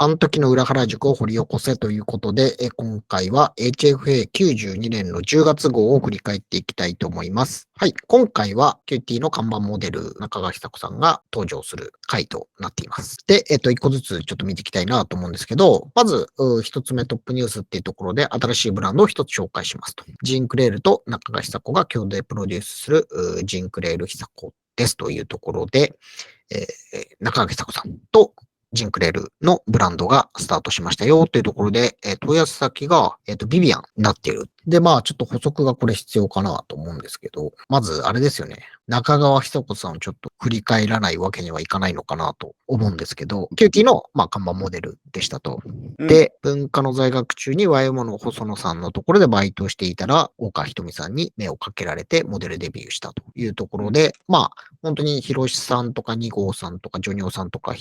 あの時の裏原宿を掘り起こせということで、今回は HFA92 年の10月号を振り返っていきたいと思います。はい。今回は QT の看板モデル、中川久子さんが登場する回となっています。で、一個ずつちょっと見ていきたいなと思うんですけど、まず、一つ目トップニュースっていうところで新しいブランドを一つ紹介しますと。ジンクレールと中川久子が共同プロデュースするジンクレール久子ですというところで、中川久子さんとジンクレールのブランドがスタートしましたよというところで、問い合わせ先が、ビビアンになっている。で、まあ、ちょっと補足がこれ必要かなと思うんですけど、まず、あれですよね。中川久子さんをちょっと振り返らないわけにはいかないのかなと思うんですけど、キューティの、まあ、看板モデルでしたと。で、文化の在学中に YM の細野さんのところでバイトをしていたら、岡ひとみさんに目をかけられてモデルデビューしたというところで、まあ、本当にヒロシさんとか2号さんとかジョニオさんとか、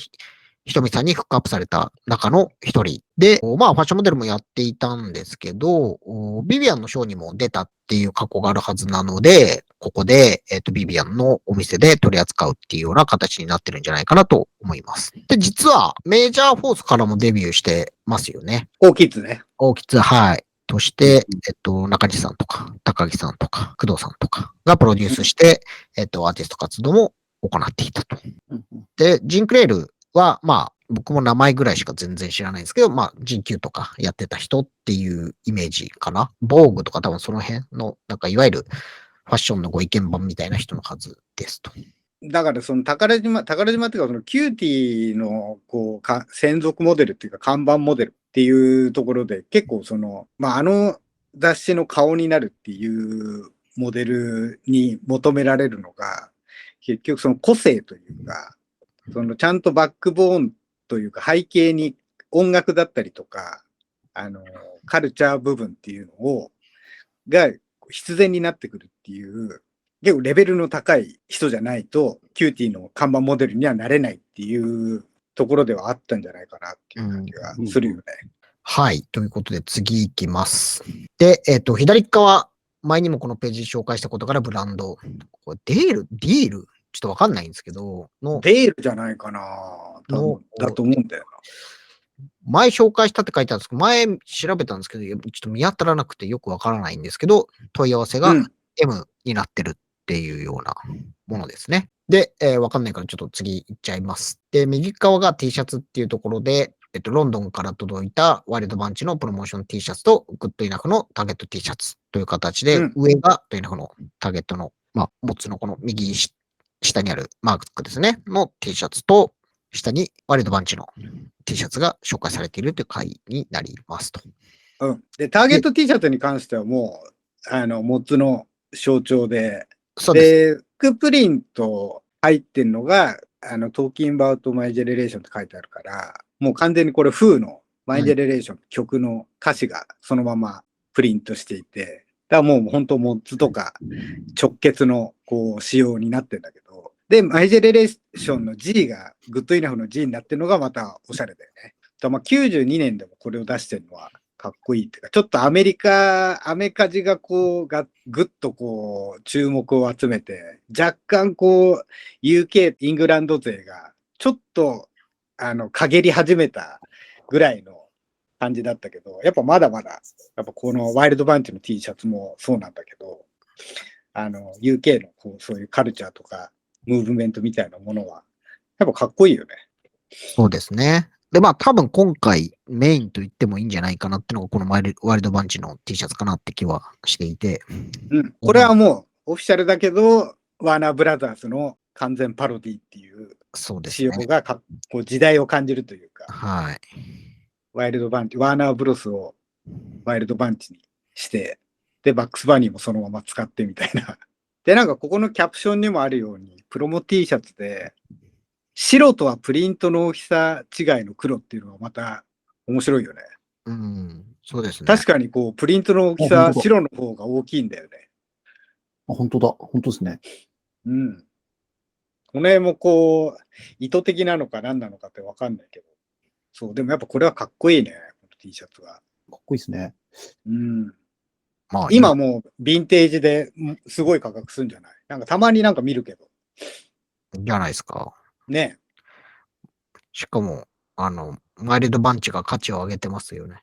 ひとみさんにフックアップされた中の一人で、まあファッションモデルもやっていたんですけど、ビビアンのショーにも出たっていう過去があるはずなので、ここで、ビビアンのお店で取り扱うっていうような形になってるんじゃないかなと思います。で、実はメジャーフォースからもデビューしてますよね。オーキッズね。オーキッズ、はい。として、中地さんとか、高木さんとか、工藤さんとかがプロデュースして、アーティスト活動も行っていたと。で、ジンクレールは、まあ、僕も名前ぐらいしか全然知らないんですけど、まあ、GQ とかやってた人っていうイメージかな。防具とか多分その辺の、なんかいわゆるファッションのご意見番みたいな人のはずですと。だからその宝島っていうか、そのキューティーのこう専属モデルっていうか看板モデルっていうところで結構その、まああの雑誌の顔になるっていうモデルに求められるのが、結局その個性というか、そのちゃんとバックボーンというか背景に音楽だったりとか、カルチャー部分っていうのが必然になってくるっていう、結構レベルの高い人じゃないと、キューティーの看板モデルにはなれないっていうところではあったんじゃないかなっていう感じがするよね。はい。ということで次行きます。で、左側、前にもこのページ紹介したことからブランド。これディールちょっとわかんないんですけど、デールじゃないかなだと思うんだよ前紹介したって書いてあるんですけど、前調べたんですけど、ちょっと見当たらなくてよくわからないんですけど、問い合わせが M になってるっていうようなものですね。で、わかんないからちょっと次行っちゃいます。で、右側が T シャツっていうところで、ロンドンから届いたワイルドバンチのプロモーション T シャツとグッドイナフのターゲット T シャツという形で、上がグッドイナフのターゲットの、まあ、モッツのこの右下にあるマークですね、の T シャツと、下にワイルドバンチの T シャツが紹介されているという回になりますと。で、ターゲット T シャツに関してはもう、モッツの象徴で、そうです。で、クプリント入ってんのが、トーキンバウトマイジェネレーションって書いてあるから、もう完全にこれ、風のマイジェネレーション、曲の歌詞がそのままプリントしていて、だからもう本当モッツとか直結のこう仕様になってんだけど、で、マイジェネレーションの G がグッドイナフの G になってるのがまたおしゃれだよね。まあ92年でもこれを出してるのはかっこいいっていうか、ちょっとアメカジがこう、ぐっとこう、注目を集めて、若干こう、UK、イングランド勢が、ちょっと、陰り始めたぐらいの感じだったけど、やっぱまだまだ、やっぱこのワイルドバンチの T シャツもそうなんだけど、UK のこう、そういうカルチャーとか、ムーブメントみたいなものは、やっぱかっこいいよね。そうですね。で、まあ多分今回メインと言ってもいいんじゃないかなっていうのがこのワイルドバンチの T シャツかなって気はしていて。これはもうオフィシャルだけど、ワーナーブラザーズの完全パロディっていう仕様がこう時代を感じるというか、はい。ワイルドバンチ、ワーナーブロスをワイルドバンチにして、で、バックスバニーもそのまま使ってみたいな。で、なんかここのキャプションにもあるように、プロモ T シャツで、白とはプリントの大きさ違いの黒っていうのはまた面白いよね。そうですね。確かにこう、プリントの大きさ、白の方が大きいんだよね。本当だ。本当ですね。この辺もこう、意図的なのか何なのかってわかんないけど。そう、でもやっぱこれはかっこいいね、この T シャツは。かっこいいですね。まあ、今もう、ヴィンテージですごい価格するんじゃない？なんかたまになんか見るけど。じゃないですか。ね。しかも、ワイルドバンチが価値を上げてますよね。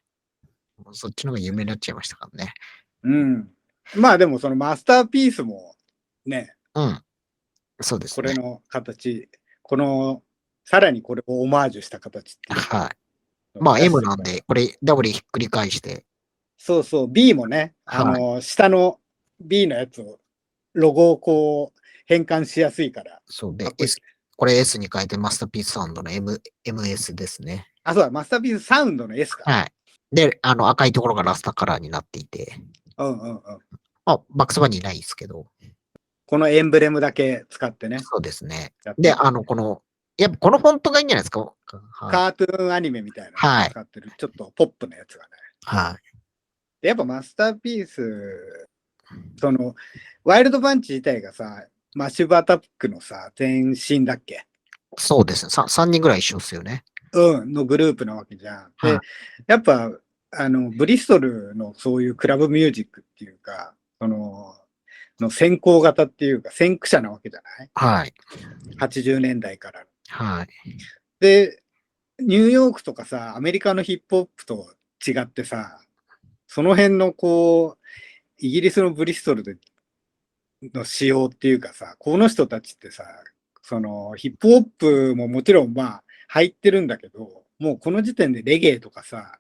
そっちの方が有名になっちゃいましたからね。うん。まあでもそのマスターピースもね、うん。そうですね。これの形、さらにこれをオマージュした形っていうはい。のをまあ出して M るからなんで、これ W ひっくり返して、そうそう、B もね、下の B のやつを、ロゴをこう変換しやすいから。そうで、かっこいい S、これ S に変えてマスターピースサウンドの MS ですね。あ、そうだ、マスターピースサウンドの S か。はい。で、赤いところがラスタカラーになっていて、うんうんうん。まあ、バックスバニーないですけど、このエンブレムだけ使ってね。そうですね。で、やってるやっぱこのフォントがいいんじゃないですか。はい。カートゥーンアニメみたいなのを使ってる、ちょっとポップなやつがね。はい。でやっぱマスターピース、ワイルドパンチ自体がさ、マッシブアタックのさ、前身だっけそうですね。3人ぐらい一緒ですよね。うん、のグループなわけじゃん。で、はいやっぱ、ブリストルのそういうクラブミュージックっていうか、先行型っていうか、先駆者なわけじゃない はい。?80 年代から。はい。で、ニューヨークとかさ、アメリカのヒップホップと違ってさ、その辺のこう、イギリスのブリストルでの仕様っていうかさ、この人たちってさ、ヒップホップももちろんまあ入ってるんだけど、もうこの時点でレゲエとかさ、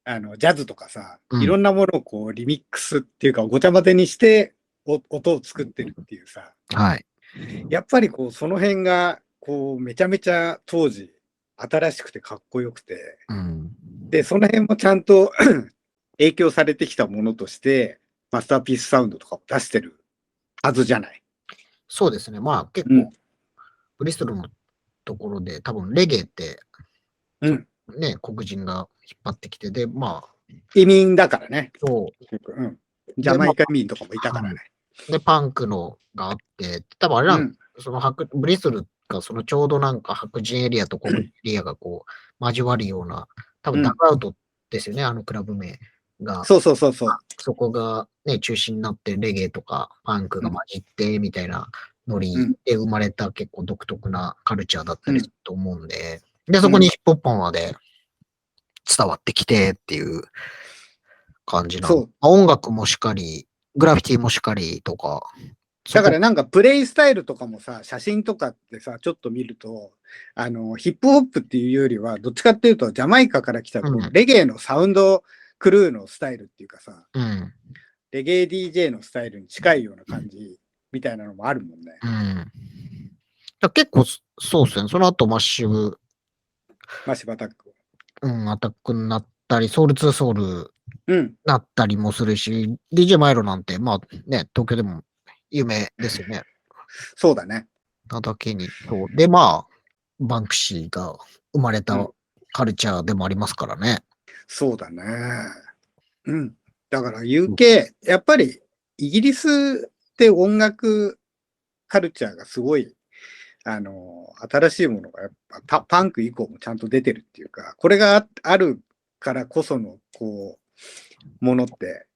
ジャズとかさ、うんいろんなものをこうリミックスっていうかごちゃ混ぜにして音を作ってるっていうさ、はい。やっぱりこうその辺がこうめちゃめちゃ当時新しくてかっこよくて、うん。で、その辺もちゃんと影響されてきたものとして、マスターピースサウンドとかを出してるはずじゃない。そうですね。まあ結うん構、ブリストルのところで多分レゲエってうん。ね、黒人が引っ張ってきて、で、まあ、移民だからね。そうん。ジャマイカ移民とかもいたからね。う。で、パンクのがあって、多分あれなん、うん。ブリストルがそのちょうどなんか白人エリアと黒人エリアがこう交わるような、多分ダグアウトですよね、クラブ名が。そうそうそうそう。そこがね、中心になってレゲエとかパンクが混じってみたいなノリで生まれた結構独特なカルチャーだったりすると思うんで、で、そこにヒップホップまで伝わってきてっていう感じなの。そう。音楽もしかり、グラフィティもしかりとか。だからなんかプレイスタイルとかもさ、写真とかってさ、ちょっと見ると、ヒップホップっていうよりは、どっちかっていうと、ジャマイカから来たこうレゲエのサウンドクルーのスタイルっていうかさ、うん。レゲエ DJ のスタイルに近いような感じみたいなのもあるもんね。うん。結構、そうですね。その後マッシブ、マシバタック。アタックになったり、ソウル2ソウルうん。なったりもするし、DJ マイロなんて、まあね、東京でも有名ですよね。そうだね。なだけに。そう。で、まあ、バンクシーが生まれたカルチャーでもありますからね。そうだね。うん。だから UK、やっぱりイギリスって音楽カルチャーがすごい、新しいものがやっぱパンク以降もちゃんと出てるっていうか、これがあるからこその、こう、ものって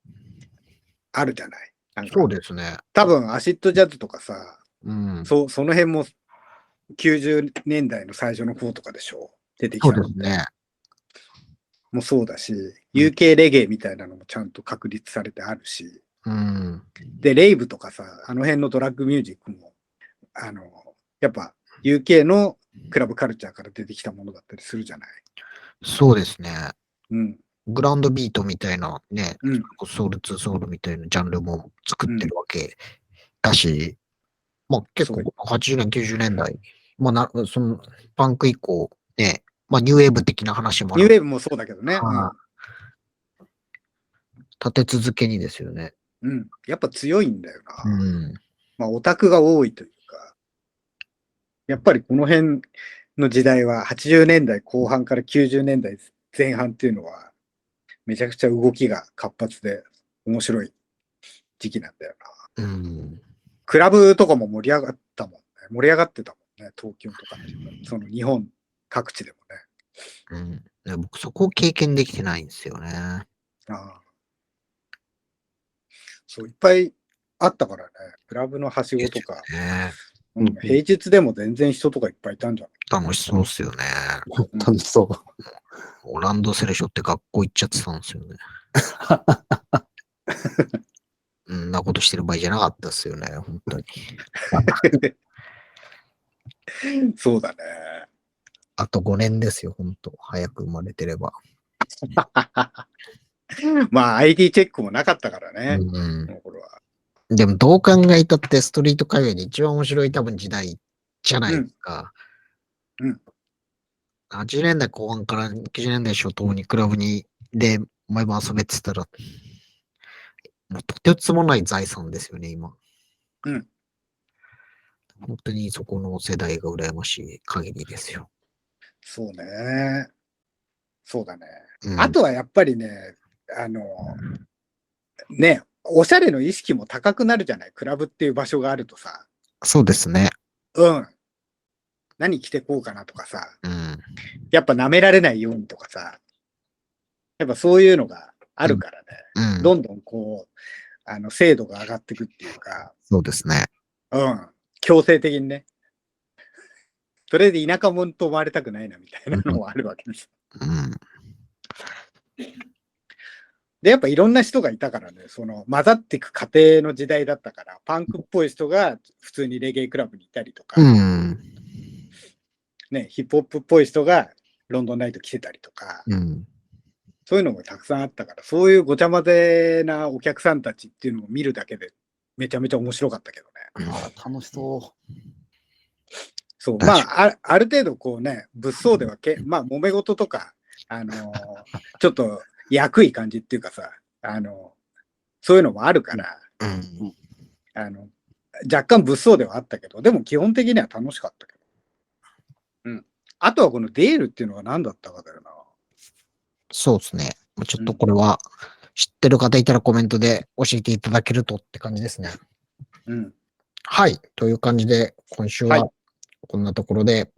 あるじゃない。なんかそうですね。多分アシッドジャズとかさ、うん。その辺も90年代の最初の方とかでしょ。出てきそうたのですね。もそうだし、UK レゲエみたいなのもちゃんと確立されてあるし、うん。で、レイブとかさ、あの辺のドラッグミュージックも、やっぱ UK のクラブカルチャーから出てきたものだったりするじゃない。そうですね。うん。グランドビートみたいなね、うん。ソウル2ソウルみたいなジャンルも作ってるわけだし、まあ結構80年、90年代、まあそのパンク以降ね、まあニューウェーブ的な話もある。ニューウェーブもそうだけどね。立て続けにですよね。うん。やっぱ強いんだよな。うん。まあオタクが多いというか、やっぱりこの辺の時代は80年代後半から90年代前半っていうのは、めちゃくちゃ動きが活発で面白い時期なんだよな。うん。クラブとかも盛り上がったもんね。盛り上がってたもんね。東京とかっていうか、その日本各地でもね。うん。僕そこを経験できてないんですよね。ああ。そう、いっぱいあったからね。クラブのはしごとか。ね。うん平日でも全然人とかいっぱいいたんじゃない？楽しそうっすよね。楽しそう。ランドセル背負って学校行っちゃってたんですよね。んなことしてる場合じゃなかったですよね、本当に。そうだね。あと5年ですよ、本当。早く生まれてれば。まあ ID チェックもなかったからね。うんこの頃は。でもどう考えたってストリート界隈で一番面白い多分時代じゃないですか。うん80年代後半から90年代初頭にクラブで毎晩遊べって言ったら、もうとてつもない財産ですよね、今。うん本当にそこの世代が羨ましい限りですよ。そうね。そうだね。うん、あとはやっぱりね、ね、おしゃれの意識も高くなるじゃない。クラブっていう場所があるとさ。そうですね。うん。何着てこうかなとかさ。うん。やっぱ舐められないようにとかさ。やっぱそういうのがあるからね。うん。どんどんこう、精度が上がっていくっていうか。そうですね。うん。強制的にね。それで田舎者と思われたくないなみたいなのもあるわけです。うん。で、やっぱいろんな人がいたからね、その混ざっていく過程の時代だったから、パンクっぽい人が普通にレゲエクラブにいたりとか、うん。ね、ヒップホップっぽい人がロンドンナイト来てたりとか、うん。そういうのもたくさんあったから、そういうごちゃ混ぜなお客さんたちっていうのを見るだけでめちゃめちゃ面白かったけどね。楽しそそう、確まあ、ある程度こうね、物騒ではまあ、揉め事とか、ちょっと役い感じっていうかさ、そういうのもあるから、うん。若干物騒ではあったけど、でも基本的には楽しかったけど。うん。あとはこのデールっていうのは何だったかだよな。そうですね。ちょっとこれは知ってる方いたらコメントで教えていただけるとって感じですね。うん。はい。という感じで、今週ははこんなところで、